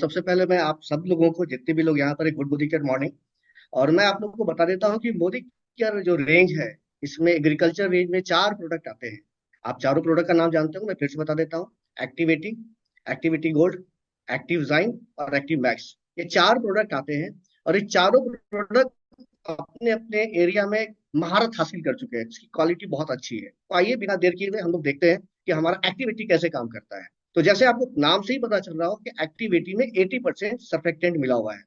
सबसे पहले मैं आप सब लोगों को, जितने भी लोग यहाँ पर, एक गुड मोदी केयर मॉर्निंग। और मैं आप लोगों को बता देता हूँ कि मोदी केयर जो रेंज है, इसमें एग्रीकल्चर रेंज में 4 प्रोडक्ट आते हैं। आप चारों प्रोडक्ट का नाम जानते हो, मैं फिर से बता देता हूँ। एक्टिविटी, एक्टिविटी गोल्ड, एक्टिव जाइन और एक्टिव मैक्स, ये 4 प्रोडक्ट आते हैं। और ये चारों प्रोडक्ट अपने अपने एरिया में महारत हासिल कर चुके हैं, इसकी क्वालिटी बहुत अच्छी है। तो आइए बिना देर किए हुए हम लोग देखते हैं कि हमारा एक्टिविटी कैसे काम करता है। तो जैसे आपको नाम से ही पता चल रहा हो कि एक्टिविटी में 80% सर्फेक्टेंट मिला हुआ है,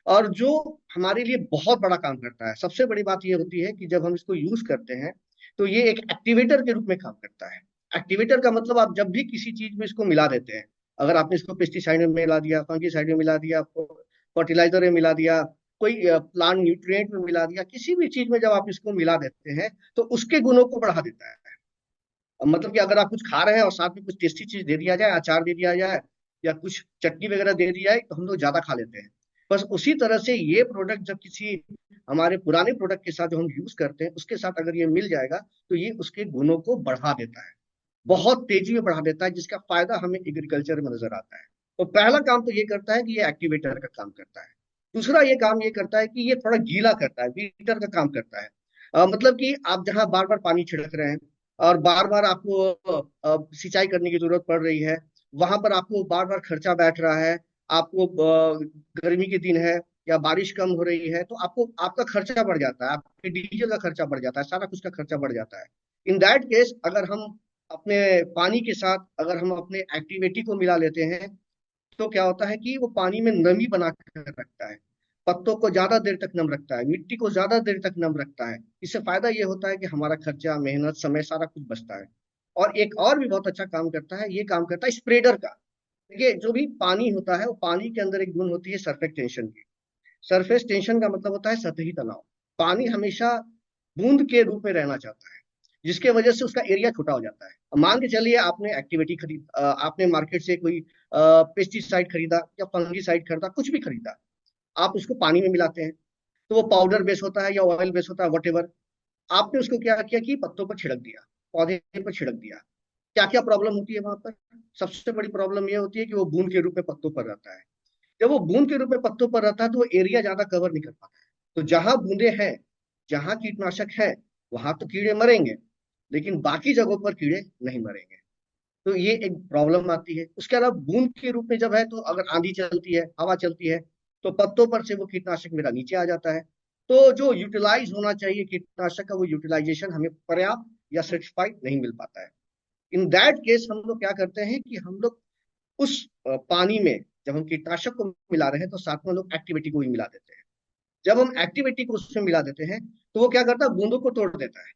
और जो हमारे लिए बहुत बड़ा काम करता है। सबसे बड़ी बात यह होती है कि जब हम इसको यूज करते हैं तो ये एक एक्टिवेटर के रूप में काम करता है। एक्टिवेटर का मतलब, आप जब भी किसी चीज में इसको मिला देते हैं, अगर आपने इसको पेस्टिसाइड में मिला दिया, फंगिसाइड में मिला दिया, फर्टिलाइजर में मिला दिया, कोई प्लांट न्यूट्रिएंट में मिला दिया, किसी भी चीज में जब आप इसको मिला देते हैं तो उसके गुणों को बढ़ा देता है। अब मतलब कि अगर आप कुछ खा रहे हैं और साथ में कुछ टेस्टी चीज दे दिया जाए, अचार दे दिया जाए या कुछ चटनी वगैरह दे दी जाए, तो हम लोग ज्यादा खा लेते हैं। बस उसी तरह से ये प्रोडक्ट जब किसी हमारे पुराने प्रोडक्ट के साथ जो हम यूज करते हैं उसके साथ अगर ये मिल जाएगा, तो ये उसके गुणों को बढ़ा देता है, बहुत तेजी में बढ़ा देता है, जिसका फायदा हमें एग्रीकल्चर में नजर आता है। तो पहला काम तो ये करता है कि ये एक्टिवेटर का काम करता है। दूसरा ये काम ये करता है कि ये थोड़ा गीला करता है, बीटर का काम करता है। मतलब कि आप जहां बार बार पानी छिड़क रहे हैं और बार बार आपको सिंचाई करने की जरूरत पड़ रही है, वहां पर आपको बार बार खर्चा बैठ रहा है। आपको गर्मी के दिन है या बारिश कम हो रही है, तो आपको आपका खर्चा बढ़ जाता है, आपके डीजल का खर्चा बढ़ जाता है, सारा कुछ का खर्चा बढ़ जाता है। इन दैट केस, अगर हम अपने पानी के साथ अगर हम अपने एक्टिविटी को मिला लेते हैं, तो क्या होता है कि वो पानी में नमी बना कर रखता है, पत्तों को ज्यादा देर तक नम रखता है, मिट्टी को ज्यादा देर तक नम रखता है। इससे फायदा ये होता है कि हमारा खर्चा, मेहनत, समय, सारा कुछ बचता है। और एक और भी बहुत अच्छा काम करता है, ये काम करता है स्प्रेडर का। देखिए, जो भी पानी होता है, वो पानी के अंदर एक गुण होती है सरफेस टेंशन की। सरफेस टेंशन का मतलब होता है सतही तनाव। पानी हमेशा बूंद के रूप में रहना चाहता है, जिसके वजह से उसका एरिया छोटा हो जाता है। अब मान के चलिए आपने एक्टिविटी आपने मार्केट से कोई पेस्टिसाइड खरीदा या फंगीसाइड खरीदा, कुछ भी खरीदा, आप उसको पानी में मिलाते हैं, तो वो पाउडर बेस होता है या ऑयल बेस होता है, वट एवर। आपने उसको क्या किया कि पत्तों पर छिड़क दिया, पौधे पर छिड़क दिया। क्या क्या प्रॉब्लम होती है वहां पर? सबसे बड़ी प्रॉब्लम ये होती है कि वो बूंद के रूप में पत्तों पर रहता है। जब वो बूंद के रूप में पत्तों पर रहता है तो वो एरिया ज्यादा कवर नहीं कर पाता है। तो जहां बूंदे हैं, जहां कीटनाशक है, वहां तो कीड़े मरेंगे, लेकिन बाकी जगहों पर कीड़े नहीं मरेंगे। तो ये एक प्रॉब्लम आती है। उसके अलावा बूंद के रूप में जब है, तो अगर आंधी चलती है, हवा चलती है, तो पत्तों पर से वो कीटनाशक मेरा नीचे आ जाता है। तो जो यूटिलाइज होना चाहिए कीटनाशक का, वो यूटिलाइजेशन हमें पर्याप्त या सर्टिफाइड नहीं मिल पाता है। इन दैट केस हम लोग क्या करते हैं कि हम लोग उस पानी में, जब हम कीटनाशक को मिला रहे हैं, तो साथ में लोग एक्टिविटी को भी मिला देते हैं। जब हम एक्टिविटी को उसमें मिला देते हैं, तो वो क्या करता है, बूंदों को तोड़ देता है।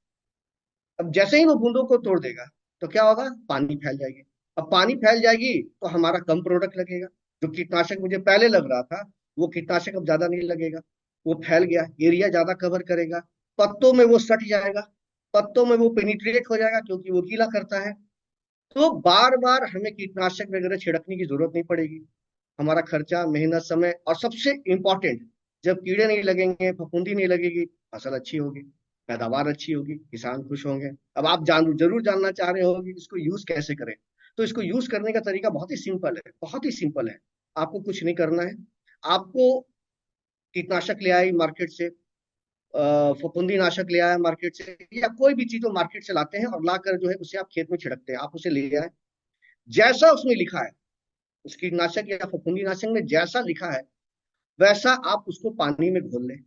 अब जैसे ही वो बूंदों को तोड़ देगा, तो क्या होगा, पानी फैल जाएगी। अब पानी फैल जाएगी तो हमारा कम प्रोडक्ट लगेगा। जो कीटनाशक मुझे पहले लग रहा था, वो कीटनाशक अब ज्यादा नहीं लगेगा। वो फैल गया, एरिया ज्यादा कवर करेगा, पत्तों में वो सट जाएगा, पत्तों में वो पेनिट्रेट हो जाएगा, क्योंकि वो गीला करता है। तो बार बार हमें कीटनाशक वगैरह छिड़कने की जरूरत नहीं पड़ेगी। हमारा खर्चा, मेहनत, समय, और सबसे इंपॉर्टेंट, जब कीड़े नहीं लगेंगे, फफूंदी नहीं लगेगी, फसल अच्छी होगी, पैदावार अच्छी होगी, किसान खुश होंगे। अब आप जरूर जानना चाह रहे हो कि इसको यूज कैसे करें। तो इसको यूज करने का तरीका बहुत ही सिंपल है, बहुत ही सिंपल है। आपको कुछ नहीं करना है। आपको कीटनाशक ले आए मार्केट से, फफूंदी नाशक ले आया मार्केट से, या कोई भी चीज जो मार्केट से लाते हैं और लाकर जो है उसे आप खेत में छिड़कते हैं, आप उसे ले आए। जैसा उसमें लिखा है, उस कीटनाशक या फफूंदी नाशक में जैसा लिखा है, वैसा आप उसको पानी में घोल लें।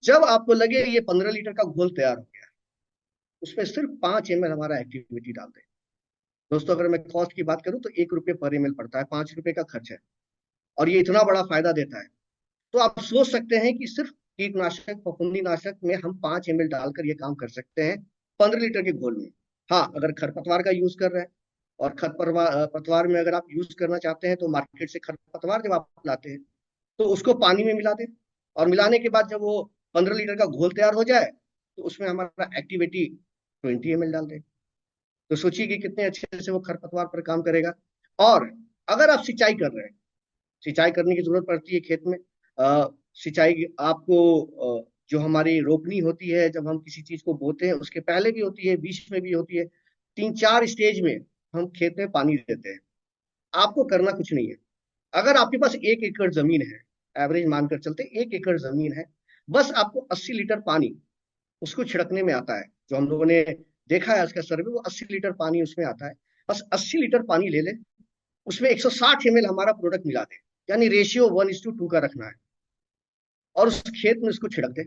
जब आपको लगे ये 15 लीटर का घोल तैयार हो गया, उसमें सिर्फ 5 ml हमारा एक्टिविटी डाल दें। दोस्तों, अगर मैं कॉस्ट की बात करूं तो 1 रुपये पर एम एल पड़ता है, 5 रुपए का खर्च है, और ये इतना बड़ा फायदा देता है। तो आप सोच सकते हैं कि सिर्फ कीटनाशक, फफूंदी नाशक में हम 5 ml डालकर ये काम कर सकते हैं 15 लीटर के घोल में। हाँ, अगर खरपतवार का यूज कर रहे हैं, और खरपतवार पतवार में अगर आप यूज करना चाहते हैं, तो मार्केट से खरपतवार जब आप लाते हैं, तो उसको पानी में मिला दें। और मिलाने के बाद जब वो 15 लीटर का घोल तैयार हो जाए, तो उसमें हमारा एक्टिविटी 20 ml डाल दें। तो सोचिए कि कितने अच्छे से वो खरपतवार पर काम करेगा। और अगर आप सिंचाई कर रहे हैं, सिंचाई करने की जरूरत पड़ती है खेत में। सिंचाई आपको, जो हमारी रोपनी होती है, जब हम किसी चीज को बोते हैं, उसके पहले भी होती है, बीच में भी होती है, 3-4 स्टेज में हम खेत में पानी देते हैं। आपको करना कुछ नहीं है। अगर आपके पास 1 एकड़ जमीन है, एवरेज मानकर चलते 1 एकड़ जमीन है, बस आपको 80 लीटर पानी उसको छिड़कने में आता है। जो हम लोगों ने देखा है उसका सर्वे, वो 80 लीटर पानी उसमें आता है। बस 80 लीटर पानी ले ले, उसमें 160 ml हमारा प्रोडक्ट मिला दे, यानी रेशियो 1:2 का रखना है, और उस खेत में उसको छिड़क दे,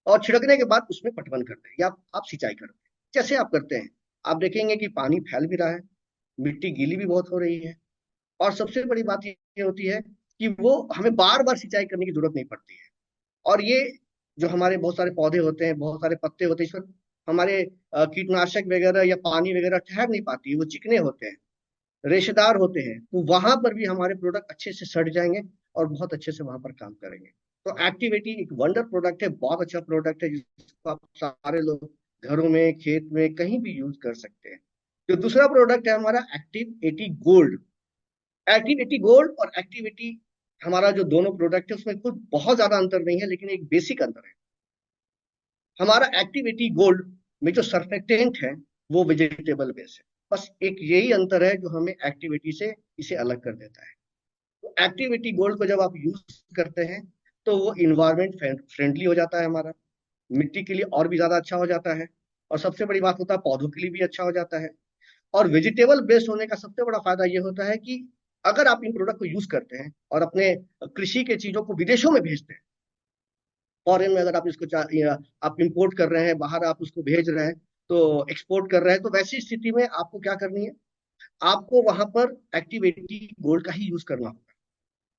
और छिड़कने के बाद उसमें पटवन कर दे या आप सिंचाई कर दे। जैसे आप करते हैं, आप देखेंगे कि पानी फैल भी रहा है, मिट्टी गीली भी बहुत हो रही है, और सबसे बड़ी बात ये होती है कि वो हमें बार बार सिंचाई करने की जरूरत नहीं पड़ती है। और ये जो हमारे बहुत सारे पौधे होते हैं, बहुत सारे पत्ते होते हैं, इस पर हमारे कीटनाशक वगैरह या पानी वगैरह ठहर नहीं पाती है, वो चिकने होते हैं, रेशेदार होते हैं, तो वहां पर भी हमारे प्रोडक्ट अच्छे से सड़ जाएंगे और बहुत अच्छे से वहां पर काम करेंगे। तो एक्टिविटी एक वंडर प्रोडक्ट है, बहुत अच्छा प्रोडक्ट है, जिसको आप सारे लोग घरों में, खेत में, कहीं भी यूज कर सकते हैं। जो दूसरा प्रोडक्ट है हमारा एक्टिव 80 गोल्ड। एक्टिव 80 गोल्ड और एक्टिविटी, हमारा जो दोनों प्रोडक्ट है उसमें कुछ बहुत ज्यादा अंतर नहीं है, लेकिन एक बेसिक अंतर है। हमारा एक्टिविटी गोल्ड में जो सर्फेक्टेंट है वो वेजिटेबल बेस है। बस एक यही अंतर है जो हमें एक्टिविटी से इसे अलग कर देता है। तो एक्टिविटी गोल्ड को जब आप यूज करते हैं तो वो इन्वायरमेंट फ्रेंडली हो जाता है हमारा, मिट्टी के लिए और भी ज्यादा अच्छा हो जाता है, और सबसे बड़ी बात होता है पौधों के लिए भी अच्छा हो जाता है। और वेजिटेबल बेस्ड होने का सबसे बड़ा फायदा ये होता है कि अगर आप इन प्रोडक्ट को यूज करते हैं और अपने कृषि के चीजों को विदेशों में भेजते हैं, फॉरेन में अगर आप इसको आप इंपोर्ट कर रहे हैं, बाहर आप उसको भेज रहे हैं, तो एक्सपोर्ट कर रहे हैं, तो वैसी स्थिति में आपको क्या करनी है, आपको वहां पर एक्टिविटी गोल्ड का ही यूज करना होगा।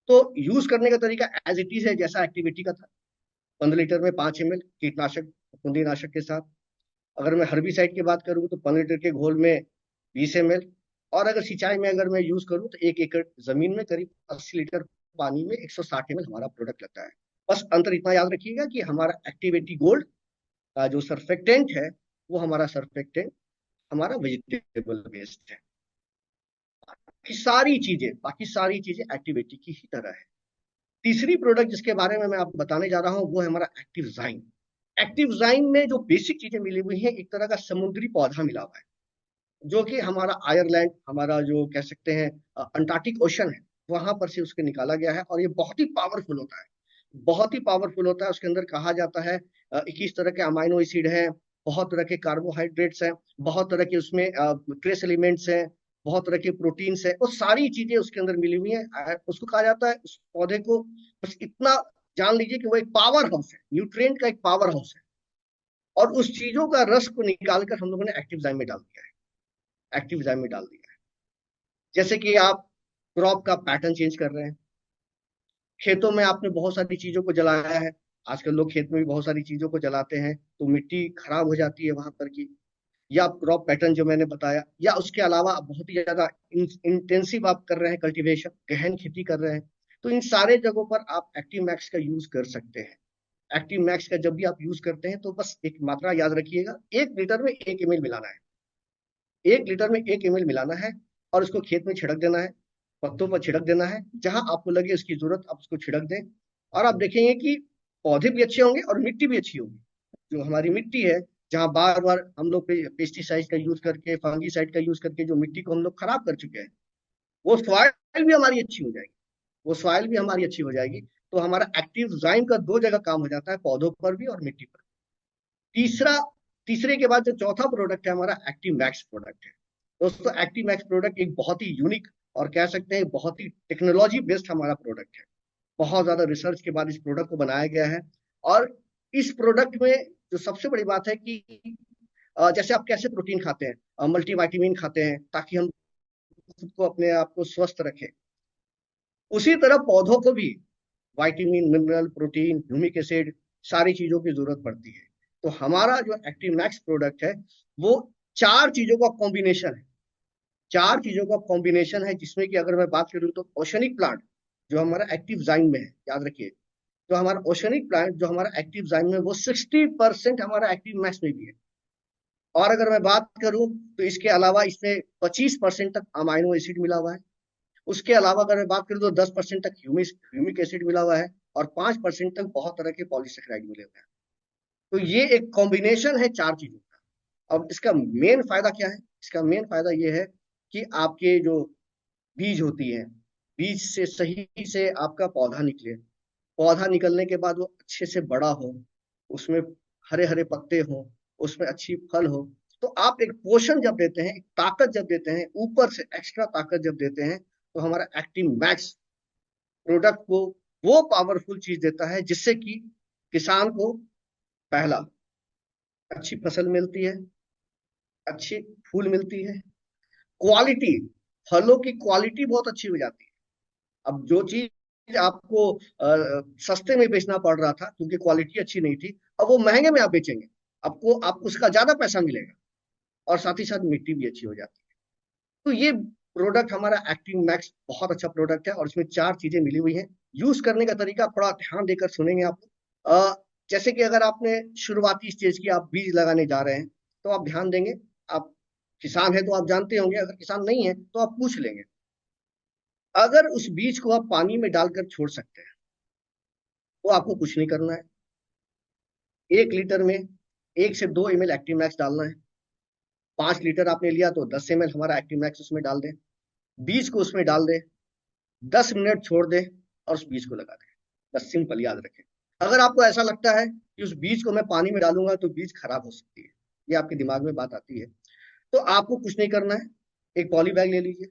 तो यूज करने का तरीका एज इट इज है, जैसा एक्टिविटी का था। 15 लीटर में 5 ml कीटनाशक, फुंदीनाशक के साथ। अगर मैं हर्बिसाइड की बात करूँ तो 15 लीटर के घोल में 20 ml। और अगर सिंचाई में अगर मैं यूज करूँ तो 1 एकड़ जमीन में करीब 80 लीटर पानी में 160 ml हमारा प्रोडक्ट लगता है। बस अंतर इतना याद रखिएगा कि हमारा एक्टिविटी गोल्ड का जो सर्फेक्टेंट है, वो हमारा सर्फेक्टेंट हमारा वेजिटेबल बेस्ड है। बाकी सारी चीजें एक्टिविटी की ही तरह है। तीसरी प्रोडक्ट जिसके बारे में मैं आपको बताने जा रहा हूँ वो है हमारा एक्टिव जाइम। एक्टिव जाइम में जो बेसिक चीजें मिली हुई हैं, एक तरह का समुद्री पौधा मिला हुआ है, जो कि हमारा आयरलैंड, हमारा जो कह सकते हैं अंटार्कटिक ओशन है, वहां पर से उसके निकाला गया है। और ये बहुत ही पावरफुल होता है, बहुत ही पावरफुल होता है। उसके अंदर कहा जाता है 21 तरह के अमाइनो एसिड हैं, बहुत तरह के कार्बोहाइड्रेट्स हैं, बहुत तरह के उसमें ट्रेस एलिमेंट्स हैं, बहुत तरह के प्रोटीन्स हैं, वो सारी चीजें उसके अंदर मिली हुई हैं। उसको कहा जाता है, उस पौधे को बस इतना जान लीजिए कि वो एक पावर हाउस है, न्यूट्रिएंट का एक पावर हाउस है। और उस चीजों का रस को निकालकर हम लोगों ने एक्टिव जाइम में डाल दिया है, एक्टिव जाइम में डाल दिया है। जैसे कि आप क्रॉप का पैटर्न चेंज कर रहे हैं, खेतों में आपने बहुत सारी चीजों को जलाया है, आजकल लोग खेत में भी बहुत सारी चीजों को जलाते हैं, तो मिट्टी खराब हो जाती है वहां पर की। या क्रॉप पैटर्न जो मैंने बताया, या उसके अलावा आप बहुत ही ज्यादा इंटेंसिव आप कर रहे हैं, कल्टीवेशन, गहन खेती कर रहे हैं, तो इन सारे जगहों पर आप एक्टिव मैक्स का यूज कर सकते हैं। एक्टिव मैक्स का जब भी आप यूज करते हैं तो बस एक मात्रा याद रखिएगा, 1 लीटर में 1 ml मिलाना है। 1 लीटर में 1 ml मिलाना है, और उसको खेत में छिड़क देना है, पत्तों पर छिड़क देना है, जहां आपको लगे उसकी जरूरत आप उसको छिड़क दें। और आप देखेंगे कि पौधे भी अच्छे होंगे और मिट्टी भी अच्छी होगी। जो हमारी मिट्टी है, जहां बार बार हम लोग पेस्टिसाइड का यूज करके, फंगीसाइड का यूज करके जो मिट्टी को हम लोग खराब कर चुके हैं, वो सॉइल भी हमारी अच्छी हो जाएगी, वो सॉइल भी हमारी अच्छी हो जाएगी। तो हमारा एक्टिव जाइम का दो जगह काम हो जाता है, पौधों पर भी और मिट्टी पर। तीसरा तीसरे के बाद जो चौथा प्रोडक्ट है हमारा एक्टिव मैक्स प्रोडक्ट है। दोस्तों, एक्टिव मैक्स प्रोडक्ट एक बहुत ही यूनिक और कह सकते हैं बहुत ही टेक्नोलॉजी बेस्ड हमारा प्रोडक्ट है। बहुत ज्यादा रिसर्च के बाद इस प्रोडक्ट को बनाया गया है। और इस प्रोडक्ट में जो सबसे बड़ी बात है कि जैसे आप कैसे प्रोटीन खाते हैं, मल्टीविटामिन खाते हैं ताकि हम खुद को, अपने आप को स्वस्थ रखें, उसी तरह पौधों को भी vitamin, mineral, protein, humic acid, सारी चीजों की जरूरत पड़ती है। तो हमारा जो एक्टिव मैक्स प्रोडक्ट है वो चार चीजों का कॉम्बिनेशन है, चार चीजों का कॉम्बिनेशन है, जिसमें कि अगर मैं बात करूं तो ओशनिक प्लांट जो हमारा एक्टिव जाइम में है, याद रखिए, तो हमारा ओशनिक प्लांट जो हमारा एक्टिव जाइम में, वो 60% हमारा एक्टिव मैक्स में भी है। और अगर मैं बात करूं तो इसके अलावा इसमें 25% तक अमाइनो एसिड मिला हुआ है। उसके अलावा अगर मैं बात करूं तो 10% तक ह्यूमिक एसिड मिला हुआ है, और 5% तक बहुत तरह के पॉलीसेकेराइड मिले हुए हैं। तो ये एक कॉम्बिनेशन है चार चीजों का। अब इसका मेन फायदा क्या है? इसका मेन फायदा ये है कि आपके जो बीज होती है, बीज से सही से आपका पौधा निकले। पौधा निकलने के बाद वो अच्छे से बड़ा हो, उसमें हरे हरे पत्ते हो, उसमें अच्छी फल हो। तो आप एक पोषण जब देते हैं, एक ताकत जब देते हैं, ऊपर से एक्स्ट्रा ताकत जब देते हैं, तो हमारा एक्टिव मैक्स प्रोडक्ट को वो पावरफुल चीज देता है जिससे कि किसान को पहला अच्छी फसल मिलती है, अच्छी फूल मिलती है, क्वालिटी, फलों की क्वालिटी बहुत अच्छी हो जाती है। अब जो चीज आपको सस्ते में बेचना पड़ रहा था क्योंकि क्वालिटी अच्छी नहीं थी, अब वो महंगे में आप बेचेंगे, आप उसका ज्यादा पैसा मिलेगा, और साथ ही साथ मिट्टी भी अच्छी हो जाती है। तो ये प्रोडक्ट हमारा एक्टिव मैक्स बहुत अच्छा प्रोडक्ट है, और इसमें चार चीजें मिली हुई हैं। यूज करने का तरीका थोड़ा ध्यान देकर सुनेंगे आप। जैसे कि अगर आपने शुरुआती स्टेज की आप बीज लगाने जा रहे हैं, तो आप ध्यान देंगे। आप किसान है तो आप जानते होंगे, अगर किसान नहीं है तो आप पूछ लेंगे। अगर उस बीज को आप पानी में डालकर छोड़ सकते हैं, तो आपको कुछ नहीं करना है। 1 लीटर में 1 से 2 ml एक्टिव मैक्स डालना है। 5 लीटर आपने लिया तो 10 ml हमारा एक्टिव मैक्स उसमें डाल दें। बीज को उसमें डाल दें, 10 मिनट छोड़ दें, और उस बीज को लगा दें। बस सिंपल, याद रखें। अगर आपको ऐसा लगता है कि उस बीज को मैं पानी में डालूंगा तो बीज खराब हो सकती है, ये आपके दिमाग में बात आती है, तो आपको कुछ नहीं करना है। एक पॉली बैग ले लीजिए,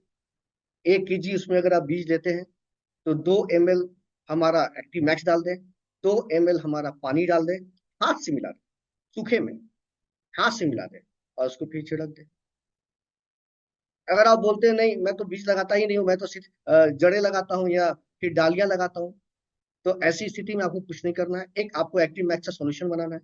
1 kg उसमें अगर आप बीज लेते हैं, तो 2 ml हमारा एक्टिव मैक्स डाल दें, 2 ml हमारा पानी डाल दें, हाथ से मिला दें, सूखे में हाथ से मिला दें, और उसको फिर छिड़क दें। अगर आप बोलते हैं नहीं मैं तो बीज लगाता ही नहीं हूँ, मैं तो सिर्फ जड़ें लगाता हूँ या फिर डालियां लगाता हूँ, तो ऐसी स्थिति में आपको कुछ नहीं करना है। एक आपको एक्टिव मैक्स का सोल्यूशन बनाना है।